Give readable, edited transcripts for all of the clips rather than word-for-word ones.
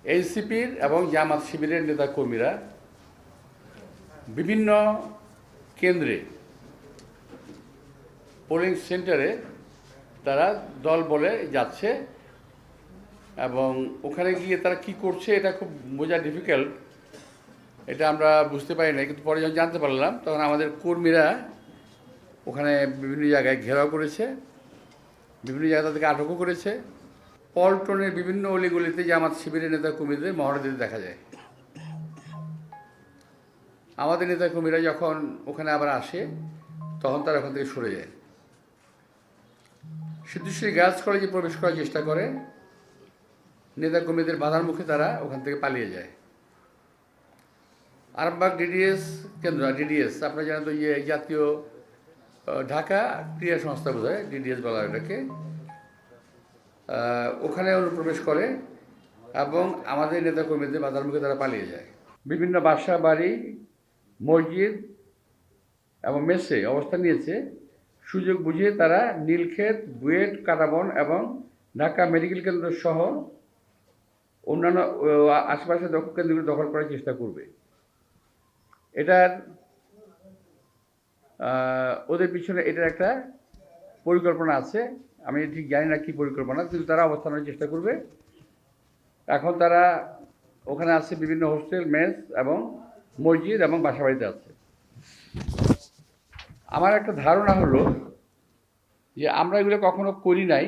এনসিপির এবং জামাত শিবিরের নেতাকর্মীরা বিভিন্ন কেন্দ্রে পোলিং সেন্টারে তারা দল বলে যাচ্ছে এবং ওখানে গিয়ে তারা কি করছে এটা খুব বোঝা ডিফিকাল্ট। এটা আমরা বুঝতে পারি না, কিন্তু পরে যখন জানতে পারলাম তখন আমাদের কর্মীরা ওখানে বিভিন্ন জায়গায় ঘেরাও করেছে, বিভিন্ন জায়গা তাদেরকে আটকও করেছে। পল্টনের বিভিন্ন অলিগলিতে জামাত শিবিরের নেতাকর্মীদের মহড়া দিতে দেখা যায়। আমাদের নেতাকর্মীরা যখন ওখানে আবার আসে তখন তারা ওখান থেকে সরে যায়। সিদ্ধেশ্বরী গার্লস কলেজে প্রবেশ করার চেষ্টা করে, নেতাকর্মীদের বাধার মুখে তারা ওখান থেকে পালিয়ে যায়। আরামবাগ ডিডিএস কেন্দ্র, ডিডিএস আপনারা জানেন তো, জাতীয় ঢাকা ক্রীড়া সংস্থা বোধহয় ডিডিএস বলা হয় এটাকে, ওখানে অনুপ্রবেশ করে এবং আমাদের নেতাকর্মীদের বাধার মুখে তারা পালিয়ে যায়। বিভিন্ন বাসা বাড়ি, মসজিদ এবং মেসে অবস্থান নিয়েছে। সুযোগ বুঝে তারা নীলক্ষেত, বুয়েট, কাটাবন এবং ঢাকা মেডিকেল কেন্দ্র সহ অন্যান্য আশেপাশে কেন্দ্রগুলো দখল করার চেষ্টা করবে। এটার ওদের পিছনে এটার একটা পরিকল্পনা আছে। আমি ঠিক জানি না কী পরিকল্পনা, কিন্তু তারা অবস্থানের চেষ্টা করবে। এখন তারা ওখানে আছে বিভিন্ন হোস্টেল, মেস এবং মসজিদ এবং বাসাবাড়িতে আছে। আমার একটা ধারণা হলো যে আমরা এগুলো কখনো করি নাই,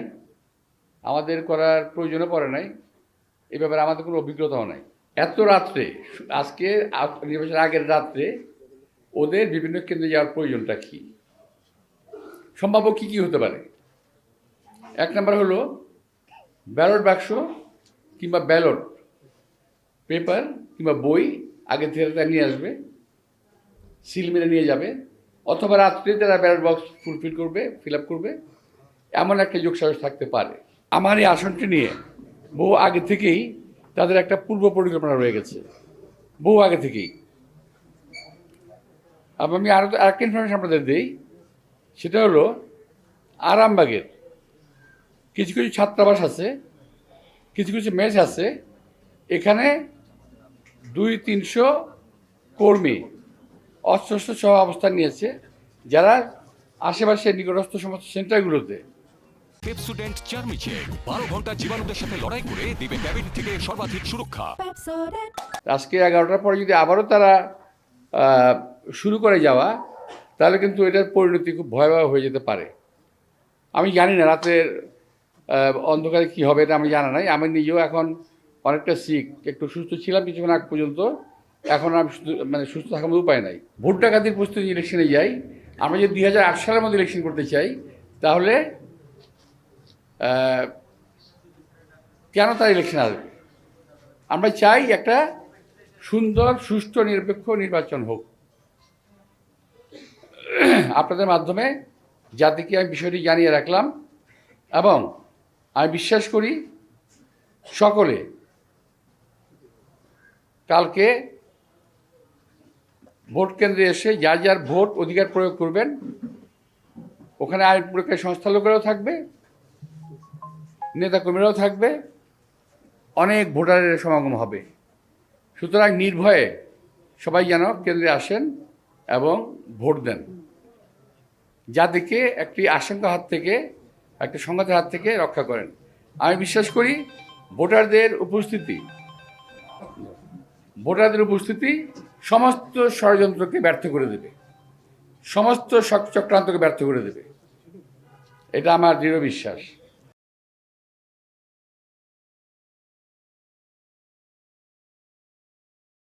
আমাদের করার প্রয়োজনে পড়ে নাই, এ ব্যাপারে আমাদের কোনো অভিজ্ঞতাও নাই। এত রাত্রে, আজকে নির্বাচনের আগের রাত্রে ওদের বিভিন্ন কেন্দ্রে যাওয়ার প্রয়োজনটা কী? সম্ভাব্য কী কী হতে পারে? এক নম্বর হলো ব্যালট বাক্স কিংবা ব্যালট পেপার কিংবা বই আগে থেকে তারা নিয়ে আসবে, সিল মেরে নিয়ে যাবে, অথবা রাত্রে তারা ব্যালট বক্স ফিল আপ করবে, এমন একটা যোগসাহস থাকতে পারে। আমার এই আসনটি নিয়ে বহু আগে থেকেই তাদের একটা পূর্ব পরিকল্পনা রয়ে গেছে, বহু আগে থেকেই। আমি আরেকটা ইনফরমেশন আপনাদের দিই, সেটা হলো আরামবাগের কিছু কিছু ছাত্রাবাস আছে, কিছু কিছু মেস আছে, এখানে 200-300 কর্মী অস্ত্র সহ অবস্থান নিয়েছে, যারা আশেপাশে নিকটস্থ সমস্ত সেন্টারগুলোতে। পেপসোডেন্ট চার্মিচের 12 ঘন্টা জীবাণুদের সাথে লড়াই করে দিবে ক্যাবিন থেকে সর্বাধিক সুরক্ষা। আজকে 11টার পরে যদি আবারও তারা শুরু করে যাওয়া, তাহলে কিন্তু এটার পরিণতি খুব ভয়াবহ হয়ে যেতে পারে। আমি জানি না রাতের অন্ধকারে কী হবে, এটা আমি জানা নাই। আমি নিজেও এখন অনেকটা সিক, একটু সুস্থ ছিলাম কিছুক্ষণ আগ পর্যন্ত, এখন আমি সুস্থ থাকার মতো উপায় নাই। ভোট ডাকাতির প্রস্তুতি ইলেকশনে যাই, আমরা যদি 2008 সালের মধ্যে ইলেকশন করতে চাই, তাহলে কেন তার ইলেকশন আসবে? আমরা চাই একটা সুন্দর, সুষ্ঠু, নিরপেক্ষ নির্বাচন হোক। আপনাদের মাধ্যমে জাতিকে আমি বিষয়টি জানিয়ে রাখলাম এবং আমি বিশ্বাস করি সকলে কালকে ভোট কেন্দ্রে এসে যার যার ভোট অধিকার প্রয়োগ করবেন। ওখানে আইন প্রয়োগকারী সংস্থার লোকেরাও থাকবে, নেতাকর্মীরাও থাকবে, অনেক ভোটারের সমাগম হবে। সুতরাং নির্ভয়ে সবাই যেন কেন্দ্রে আসেন এবং ভোট দেন, জাতিকে একটি আশঙ্কার হাত থেকে, একটা সংঘাতের হাত থেকে রক্ষা করেন। আমি বিশ্বাস করি ভোটারদের উপস্থিতি সমস্ত ষড়যন্ত্রকে ব্যর্থ করে দেবে, সমস্ত চক্রান্তকে ব্যর্থ করে দেবে, এটা আমার দৃঢ় বিশ্বাস।